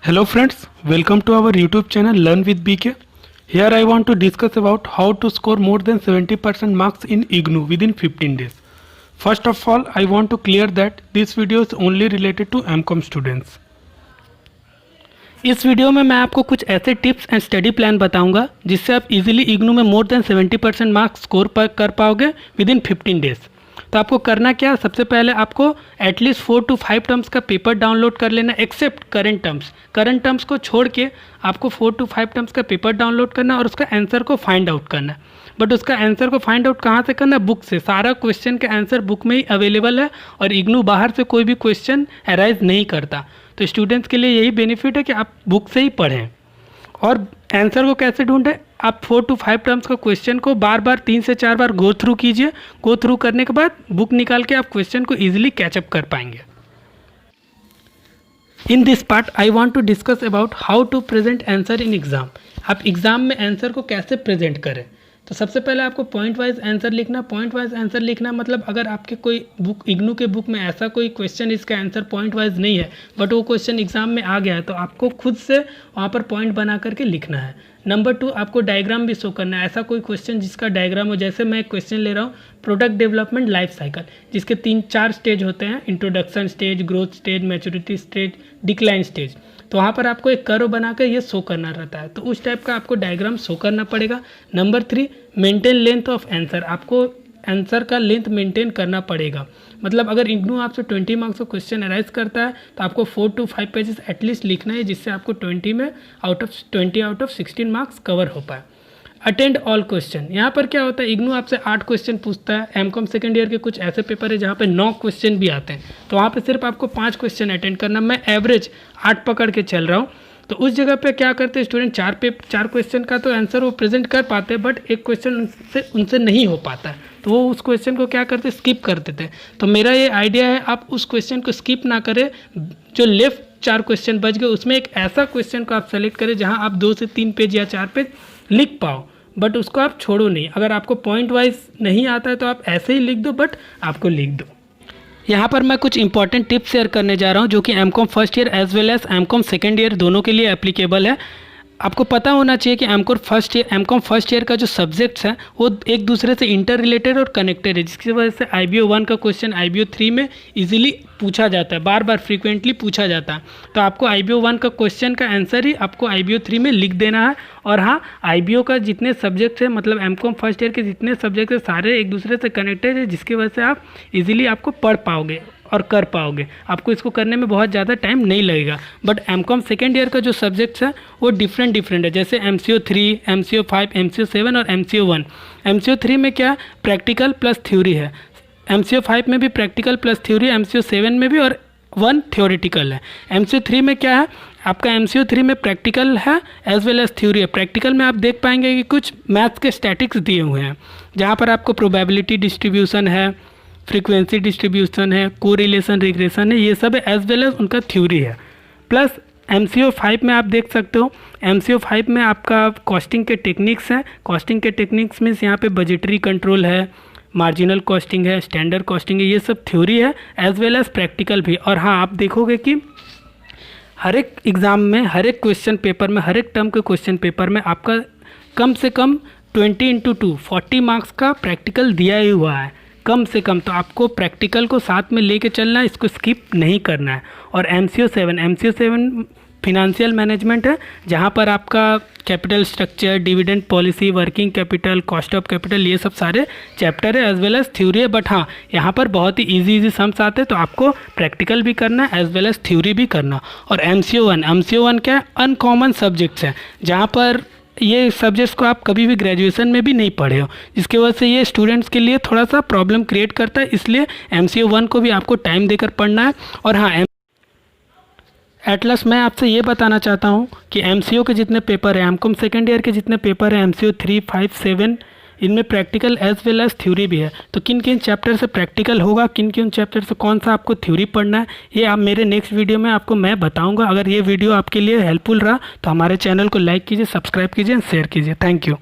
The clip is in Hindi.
Hello friends, welcome to our YouTube channel Learn with BK. Here I want to discuss about how to score more than 70% marks in IGNOU within 15 days. First of all, I want to clear that this video is only related to MCOM students. इस वीडियो में मैं आपको कुछ ऐसे टिप्स एंड स्टडी प्लान बताऊंगा जिससे आप इजीली इग्नू में मोर देन 70% मार्क्स स्कोर कर पाओगे विद इन 15 डेज। तो आपको करना क्या, सबसे पहले आपको एटलीस्ट 4 to 5 टर्म्स का पेपर डाउनलोड कर लेना एक्सेप्ट करंट टर्म्स को छोड़ के आपको 4 to 5 टर्म्स का पेपर डाउनलोड करना और उसका आंसर को फाइंड आउट करना। बट उसका आंसर को फाइंड आउट कहाँ से करना, बुक से। सारा क्वेश्चन का आंसर बुक में ही अवेलेबल है और इग्नू बाहर से कोई भी क्वेश्चन अराइज नहीं करता। तो स्टूडेंट्स के लिए यही बेनिफिट है कि आप बुक से ही पढ़ें। और आंसर को कैसे ढूंढें, आप 4 to 5 टर्म्स का क्वेश्चन को बार बार 3 से 4 बार गो थ्रू कीजिए। गो थ्रू करने के बाद बुक निकाल के आप क्वेश्चन को ईजिली कैचअप कर पाएंगे। In this part I want to discuss about how to present answer in exam. आप एग्जाम में आंसर को कैसे प्रेजेंट करें। तो सबसे पहले आपको पॉइंट वाइज आंसर लिखना। पॉइंट वाइज आंसर लिखना मतलब अगर आपके कोई बुक इग्नू के बुक में ऐसा कोई क्वेश्चन इसका आंसर पॉइंट वाइज नहीं है बट वो क्वेश्चन एग्जाम में आ गया है तो आपको खुद से वहाँ पर पॉइंट बना करके लिखना है। नंबर 2, आपको डायग्राम भी शो करना है। ऐसा कोई क्वेश्चन जिसका डायग्राम हो, जैसे मैं एक क्वेश्चन ले रहा हूँ प्रोडक्ट डेवलपमेंट लाइफ साइकिल, जिसके 3-4 स्टेज होते हैं, introduction stage, growth stage, maturity stage, decline stage. तो वहाँ पर आपको एक कर्व बनाकर ये शो करना रहता है, तो उस टाइप का आपको डायग्राम शो करना पड़ेगा। Number 3, maintain length of answer. आपको आंसर का लेंथ मेंटेन करना पड़ेगा। मतलब अगर इग्नू आपसे 20 मार्क्स का क्वेश्चन अराइज करता है तो आपको 4 to 5 पेजेस एटलीस्ट लिखना है जिससे आपको 20 आउट ऑफ 16 मार्क्स कवर हो पाए। Attend all question. यहाँ पर क्या होता है, इग्नू आपसे 8 क्वेश्चन पूछता है। एमकॉम सेकेंड ईयर के कुछ ऐसे पेपर है जहाँ पे 9 क्वेश्चन भी आते हैं, तो वहाँ पे सिर्फ आपको 5 क्वेश्चन अटेंड करना। मैं एवरेज 8 पकड़ के चल रहा हूँ। तो उस जगह पे क्या करते हैं स्टूडेंट, 4 क्वेश्चन का तो आंसर वो प्रेजेंट कर पाते हैं बट एक क्वेश्चन उनसे नहीं हो पाता है, तो वो उस क्वेश्चन को क्या करते, स्किप कर देते हैं। तो मेरा ये आइडिया है आप उस क्वेश्चन को स्किप ना करें। जो लेफ्ट 4 क्वेश्चन बच गए उसमें एक ऐसा क्वेश्चन को आप सेलेक्ट करें जहाँ आप 2 से 3 पेज या 4 पेज लिख पाओ, बट उसको आप छोड़ो नहीं। अगर आपको पॉइंट वाइज नहीं आता है तो आप ऐसे ही लिख दो, बट आपको लिख दो। यहाँ पर मैं कुछ इंपॉर्टेंट टिप्स शेयर करने जा रहा हूँ जो कि MCom first year as well as MCom second year दोनों के लिए एप्लीकेबल है। आपको पता होना चाहिए कि एमकॉम फर्स्ट ईयर का जो सब्जेक्ट्स हैं वो एक दूसरे से इंटर रिलेटेड और कनेक्टेड है, जिसकी वजह से IBO 1 का क्वेश्चन IBO 3 में इजीली पूछा जाता है, बार बार फ्रीक्वेंटली पूछा जाता है। तो आपको IBO 1 का क्वेश्चन का आंसर ही आपको IBO 3 में लिख देना है। और हाँ, IBO का जितने सब्जेक्ट्स हैं, मतलब एमकॉम फर्स्ट ईयर के जितने सब्जेक्ट्स हैं सारे एक दूसरे से कनेक्टेड है, जिसकी वजह से आप इजीली आपको पढ़ पाओगे और कर पाओगे। आपको इसको करने में बहुत ज़्यादा टाइम नहीं लगेगा। बट एमकॉम सेकेंड ईयर का जो सब्जेक्ट्स है वो डिफरेंट है, जैसे MCO 3, MCO 5, MCO 7 और MCO 1। MCO 3 में क्या, प्रैक्टिकल प्लस थ्योरी है। MCO 5 में भी प्रैक्टिकल प्लस थ्योरी, MCO 7 में भी, और 1 थ्योरेटिकल है। MCO 3 में क्या है, आपका MCO 3 में प्रैक्टिकल है एज वेल एज थ्योरी है। प्रैक्टिकल में आप देख पाएंगे कि कुछ मैथ्स के स्टैटिक्स दिए हुए हैं जहाँ पर आपको प्रोबेबिलिटी डिस्ट्रीब्यूशन है, फ्रीक्वेंसी डिस्ट्रीब्यूशन है, कोरिलेशन रिग्रेशन है, ये सब एज वेल एज उनका थ्योरी है। प्लस MCO 5 में आप देख सकते हो, MCO 5 में आपका कॉस्टिंग के टेक्निक्स हैं। कॉस्टिंग के टेक्निक्स मीन्स यहाँ पे बजटरी कंट्रोल है, मार्जिनल कॉस्टिंग है, स्टैंडर्ड कॉस्टिंग है, ये सब थ्योरी है एज वेल एज प्रैक्टिकल भी। और हाँ, आप देखोगे कि हर एक एग्ज़ाम में, हर एक क्वेश्चन पेपर में, हर एक टर्म के क्वेश्चन पेपर में आपका कम से कम 20x2 40 मार्क्स का प्रैक्टिकल दिया ही हुआ है, कम से कम। तो आपको प्रैक्टिकल को साथ में लेके चलना है, इसको स्किप नहीं करना है। और MCO 7 फिनेंशियल मैनेजमेंट है, जहाँ पर आपका capital structure, dividend policy, working capital, cost of capital, ये सब सारे चैप्टर है एज वेल एज थ्योरी है। बट हाँ, यहाँ पर बहुत ही इजी सम्स आते हैं, तो आपको प्रैक्टिकल भी करना है एज वेल एज थ्योरी भी करना। और MCO 1 क्या है, अनकॉमन सब्जेक्ट्स है, जहाँ पर ये सब्जेक्ट्स को आप कभी भी ग्रेजुएशन में भी नहीं पढ़े हो, जिसकी वजह से ये स्टूडेंट्स के लिए थोड़ा सा प्रॉब्लम क्रिएट करता है। इसलिए MCO 1 को भी आपको टाइम देकर पढ़ना है। और हाँ, एट लास्ट मैं आपसे ये बताना चाहता हूँ कि MCO के जितने पेपर हैं, एमकॉम सेकेंड ईयर के जितने पेपर हैं, MCO 3, 5, 7, इनमें practical as well as theory भी है। तो किन किन चैप्टर से प्रैक्टिकल होगा, किन किन चैप्टर से कौन सा आपको थ्योरी पढ़ना है, ये आप मेरे नेक्स्ट वीडियो में आपको मैं बताऊंगा। अगर ये वीडियो आपके लिए हेल्पफुल रहा तो हमारे चैनल को लाइक कीजिए, सब्सक्राइब कीजिए, शेयर कीजिए। Thank you.